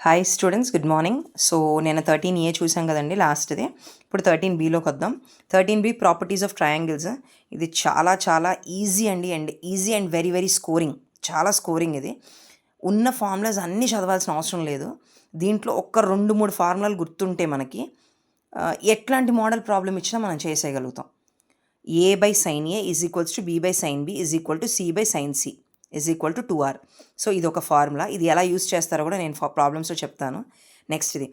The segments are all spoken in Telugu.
Hi students, good morning. So నేను 13A చూసాం కదండి లాస్ట్ది. ఇప్పుడు 13Bలోకి వద్దాం. 13B properties of triangles. ఇది చాలా చాలా easy and very very scoring. చాలా స్కోరింగ్ ఇది. ఉన్న ఫార్ములాస్ అన్నీ చదవాల్సిన అవసరం లేదు. దీంట్లో ఒక్క 2-3 ఫార్ములాలు గుర్తుంటే మనకి ఎట్లాంటి మోడల్ ప్రాబ్లం ఇచ్చినా మనం చేసేయగలుగుతాం. A/sin A = B/sin B = C/sin C = 2R. So ఇది ఒక ఫార్ములా. ఇది ఎలా యూస్ చేస్తారో కూడా నేను ప్రాబ్లమ్స్లో చెప్తాను. నెక్స్ట్ ఇది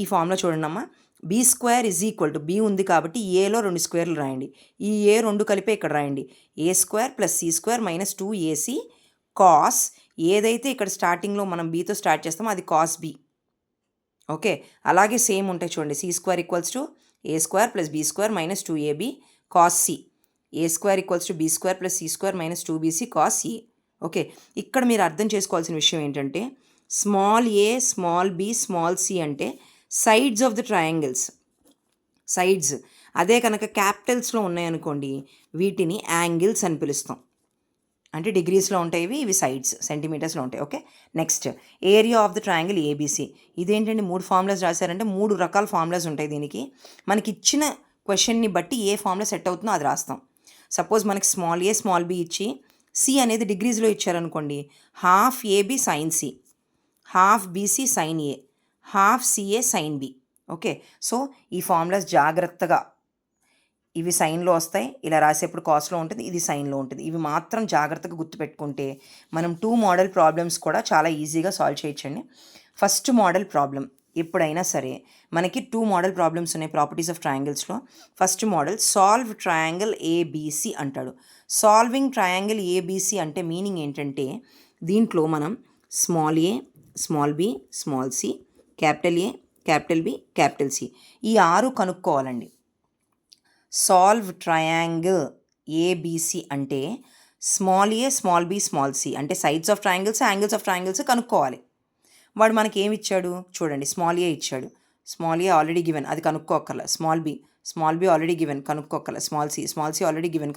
ఈ ఫార్ములా చూడండి అమ్మా. B² B ఉంది కాబట్టి ఏలో 2 స్క్వేర్లు రాయండి. ఈ ఏ 2 కలిపే ఇక్కడ రాయండి. A² + C² - 2AC కాస్ ఏదైతే ఇక్కడ స్టార్టింగ్లో మనం బీతో స్టార్ట్ చేస్తామో అది కాస్ B. ఓకే, అలాగే సేమ్ ఉంటాయి చూడండి. C² = A² + B² - 2AB cos C. A² = B² + C² - 2BC cos C. Okay, ఇక్కడ మీరు అర్థం చేసుకోవాల్సిన విషయం ఏంటంటే small a, small b, small c అంటే sides of the triangles. Sides అదే కనుక క్యాపిటల్స్లో ఉన్నాయనుకోండి వీటిని యాంగిల్స్ అని పిలుస్తాం. అంటే డిగ్రీస్లో ఉంటాయి ఇవి సైడ్స్ సెంటీమీటర్స్లో ఉంటాయి. Okay, next area of the triangle ABC. ఇదేంటండి 3 ఫార్ములాస్ రాశారంటే 3 రకాల ఫార్ములాస్ ఉంటాయి దీనికి. మనకి ఇచ్చిన క్వశ్చన్ని బట్టి ఏ ఫార్ములా సెట్ అవుతుందో అది రాస్తాం. సపోజ్ మనకి స్మాల్ a, స్మాల్ b ఇచ్చి సి అనేది డిగ్రీస్లో ఇచ్చారనుకోండి, half AB sine C, half BC sine A, half CA sine B. Okay, so ఈ ఫార్ములాస్ జాగ్రత్తగా, ఇవి సైన్లో వస్తాయి, ఇలా రాసేప్పుడు కాస్ట్లో ఉంటుంది, ఇది సైన్లో ఉంటుంది. ఇవి మాత్రం జాగ్రత్తగా గుర్తుపెట్టుకుంటే మనం 2 మోడల్ ప్రాబ్లమ్స్ కూడా చాలా ఈజీగా సాల్వ్ చేయొచ్చండి. ఫస్ట్ మోడల్ ప్రాబ్లం ఎప్పుడైనా సరే మనకి 2 మోడల్ ప్రాబ్లమ్స్ ఉన్నాయి ప్రాపర్టీస్ ఆఫ్ ట్రయాంగిల్స్లో. First model solve triangle ABC అంటాడు. సాల్వింగ్ ట్రయాంగిల్ ఏబీసీ అంటే మీనింగ్ ఏంటంటే దీంట్లో మనం small A, small B, small C, capital A, capital B, capital C ఈ 6 కనుక్కోవాలండి. సాల్వ్ ట్రయాంగిల్ ఏబీసీ అంటే small A, small B, small C అంటే sides of triangles, angles of triangles కనుక్కోవాలి. వాడు మనకి ఏమి ఇచ్చాడు చూడండి. స్మాల్ ఏ ఇచ్చాడు. స్మాల్ ఏ ఆల్రెడీ గివెన్, అది కనుక్కోక్కర్ల. స్మాల్ బి ఆల్రెడీ గివెన్, కనుక్కోక్కర్ల. స్మాల్ సి ఆల్రెడీ గివెన్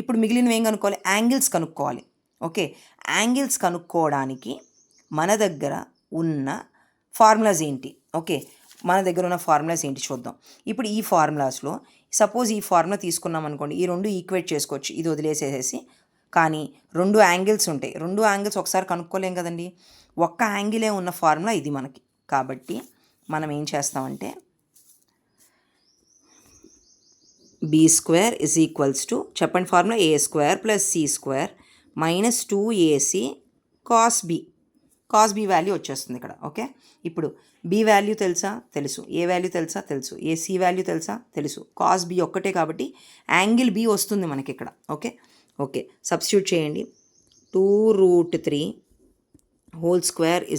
ఇప్పుడు మిగిలినవి ఏం కనుక్కోవాలి? యాంగిల్స్ కనుక్కోవాలి. ఓకే, యాంగిల్స్ కనుక్కోవడానికి మన దగ్గర ఉన్న ఫార్ములాస్ ఏంటి? ఓకే, మన దగ్గర ఉన్న ఫార్ములాస్ ఏంటి చూద్దాం. ఇప్పుడు ఈ ఫార్ములాస్లో సపోజ్ ఈ ఫార్ములా తీసుకున్నాం అనుకోండి, ఈ 2 ఈక్వేట్ చేసుకోవచ్చు, ఇది వదిలేసేసి. కానీ 2 యాంగిల్స్ ఉంటాయి. 2 యాంగిల్స్ ఒకసారి కనుక్కోలేం కదండి. ఒక్క యాంగిలే ఉన్న ఫార్ములా ఇది మనకి. కాబట్టి మనం ఏం చేస్తామంటే B² చెప్పండి formula, A² + C² - 2AC cos B. Cos B value వచ్చేస్తుంది ఇక్కడ. ఓకే, ఇప్పుడు B వాల్యూ తెలుసు, A వాల్యూ తెలుసు, AC వాల్యూ తెలుసు. కాస్ B ఒక్కటే కాబట్టి యాంగిల్ B వస్తుంది మనకి ఇక్కడ. ఓకే, సబ్స్టిట్యూట్ చేయండి. 2√3 హోల్ స్క్వేర్ =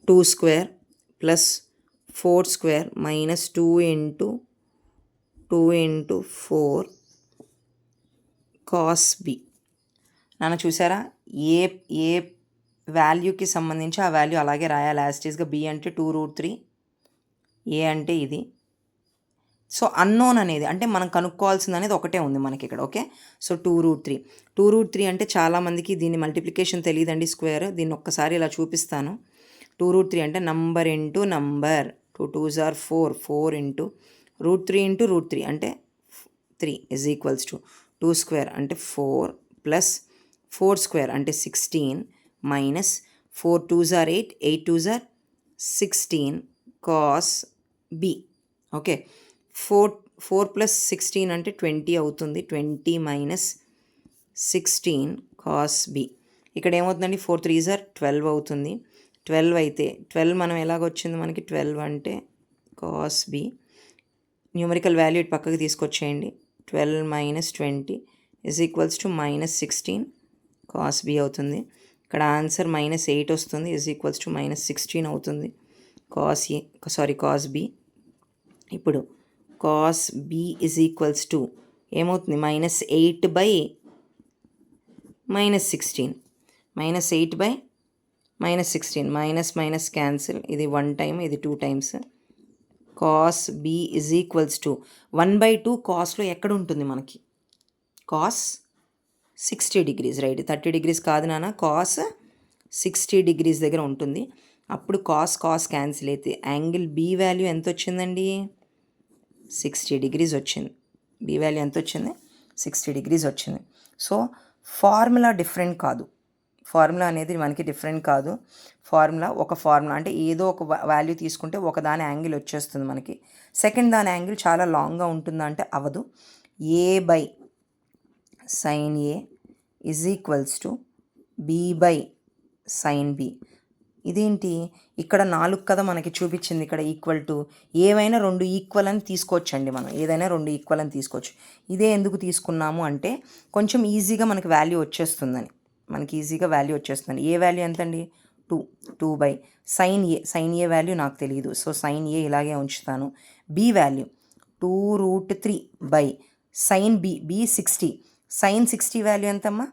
2² + 4² - 2 × 2 × 4 కాస్ B. నాన్న చూసారా, ఏ వాల్యూకి సంబంధించి ఆ వాల్యూ అలాగే రాయాలి యాజ్ ఇట్ ఈస్గా. B అంటే 2√3, ఏ అంటే ఇది. సో అన్నోన్ అనేది అంటే మనం కనుక్కోవాల్సింది అనేది ఒకటే ఉంది మనకి ఇక్కడ. ఓకే, సో 2√3 అంటే చాలామందికి దీని మల్టిప్లికేషన్ తెలియదండి, స్క్వేర్. దీన్ని ఒక్కసారి ఇలా చూపిస్తాను. 2√3 అంటే number into number. 2 2s are 4, 4 × √3 × √3 అంటే 3 = 2² అంటే 4 + 4² అంటే 16 - 4 2s are 8, 8 2s are 16 cos B. Okay, 4 + 16 అంటే 20 అవుతుంది. 20 - 16 కాస్ B. ఇక్కడ ఏమవుతుందండి, 4 3s are 12 అవుతుంది. 12 అయితే 12 మనం ఎలాగొచ్చింది మనకి, 12 అంటే కాస్ B. న్యూమరికల్ వాల్యూ ఇటు పక్కకి తీసుకొచ్చేయండి. 12 - 20 = -16 కాస్ B అవుతుంది. ఇక్కడ ఆన్సర్ -8 వస్తుంది, -16 అవుతుంది కాస్ B. ఇప్పుడు కాస్ B = ఏమవుతుంది, -8/-16, -8/-16 క్యాన్సిల్. ఇది 1 టైమ్, ఇది 2 టైమ్స్. కాస్ B = 1/2 కాస్లో ఎక్కడ ఉంటుంది మనకి? Cos 60 degrees, right. 30 degrees కాదు నాన్న, కాస్ 60 degrees దగ్గర ఉంటుంది. అప్పుడు కాస్ క్యాన్సిల్ అయితే యాంగిల్ బి వాల్యూ ఎంత వచ్చిందండి? 60 degrees వచ్చింది. బి వాల్యూ ఎంత వచ్చింది? 60 degrees వచ్చింది. సో ఫార్ములా డిఫరెంట్ కాదు, ఫార్ములా అనేది మనకి డిఫరెంట్ కాదు. ఒక ఫార్ములా అంటే ఏదో ఒక వాల్యూ తీసుకుంటే ఒక దాని యాంగిల్ వచ్చేస్తుంది మనకి. సెకండ్ దాని యాంగిల్ చాలా లాంగ్గా ఉంటుందా అంటే అవ్వదు. A by sine A is equals to B by sine B. ఇదేంటి ఇక్కడ 4 కదా మనకి చూపించింది, ఇక్కడ ఈక్వల్ టు ఏవైనా 2 ఈక్వల్ అని తీసుకోవచ్చండి. మనం ఏదైనా 2 ఈక్వల్ అని తీసుకోవచ్చు. ఇదే ఎందుకు తీసుకున్నాము అంటే కొంచెం ఈజీగా మనకి వాల్యూ వచ్చేస్తుందని, ఏ వాల్యూ ఎంతండి? 2 బై సైన్ ఏ వాల్యూ నాకు తెలియదు, సో సైన్ ఏ ఇలాగే ఉంచుతాను. B value 2√3 by sine B 60. Sine 60 value ఎంతమ్మా?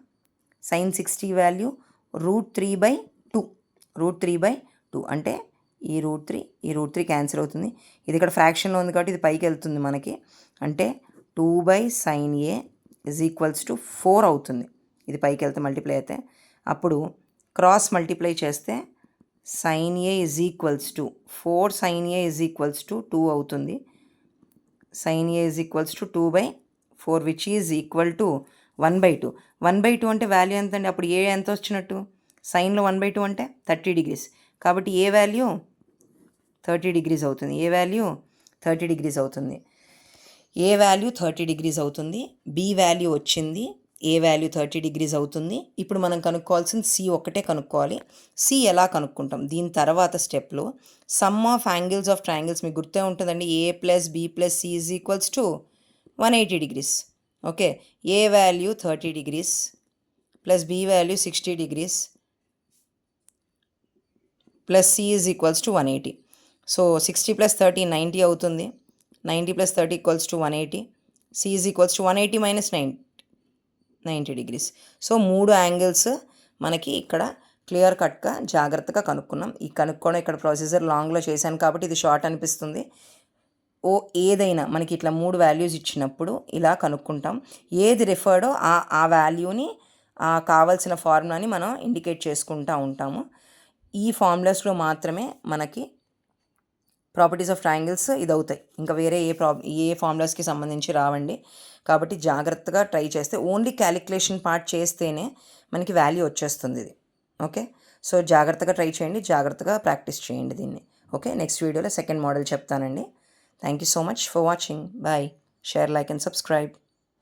సైన్ 60 వాల్యూ √3/2 అంటే ఈ √3 క్యాన్సిల్ అవుతుంది. ఇది ఇక్కడ ఫ్రాక్షన్లో ఉంది కాబట్టి ఇది పైకి వెళ్తుంది మనకి. అంటే 2 by sine A is equals to 4 అవుతుంది. ఇది పైకి వెళ్తే మల్టిప్లై అయితే అప్పుడు క్రాస్ మల్టిప్లై చేస్తే sine A is equals to 4 sine A is equals to 2 అవుతుంది. Sine A is equals to 2/4 which is equal to 1/2. 1/2 అంటే వాల్యూ ఎంత అండి? అప్పుడు ఏ ఎంత వచ్చినట్టు? సైన్లో 1/2 అంటే 30 degrees, కాబట్టి ఏ వాల్యూ 30 degrees అవుతుంది. ఏ వాల్యూ 30 degrees అవుతుంది. బి వాల్యూ వచ్చింది, ఏ వాల్యూ 30 degrees అవుతుంది. ఇప్పుడు మనం కనుక్కోవాల్సింది సి ఒక్కటే కనుక్కోవాలి. సి ఎలా కనుక్కుంటాం? దీని తర్వాత స్టెప్లో sum of angles of triangles మీకు గుర్తే ఉంటుందండి. A plus B plus C is equals to 180 degrees. Okay, A value 30 degrees plus B value 60 degrees plus C is equals to 180. So 60 + 30 90 అవుతుంది. 90 + 30 equals to 180. C is equals to 180 minus 90 degrees. So 3 angles మనకి ఇక్కడ క్లియర్ కట్గా జాగ్రత్తగా కనుక్కున్నాం. ఈ కనుక్కోవడం ఇక్కడ ప్రొసీజర్ లాంగ్లో చేశాను కాబట్టి ఇది షార్ట్ అనిపిస్తుంది. ఏదైనా మనకి ఇట్లా 3 వాల్యూస్ ఇచ్చినప్పుడు ఇలా కనుక్కుంటాం. ఏది రిఫర్డో ఆ వాల్యూని కావాల్సిన ఫార్ములాని మనం ఇండికేట్ చేసుకుంటూ ఉంటాము. ఈ ఫార్ములాస్లో మాత్రమే మనకి ప్రాపర్టీస్ ఆఫ్ ట్రయాంగిల్స్ ఇదవుతాయి. ఇంకా వేరే ఏ ఫార్ములాస్కి సంబంధించి రావండి. కాబట్టి జాగ్రత్తగా ట్రై చేస్తే ఓన్లీ క్యాలిక్యులేషన్ పార్ట్ చేస్తేనే మనకి వాల్యూ వచ్చేస్తుంది ఇది. ఓకే, సో జాగ్రత్తగా ట్రై చేయండి, జాగ్రత్తగా ప్రాక్టీస్ చేయండి దీన్ని. ఓకే, నెక్స్ట్ వీడియోలో సెకండ్ మోడల్ చెప్తానండి. Thank you so much for watching. Bye. Share, like and subscribe.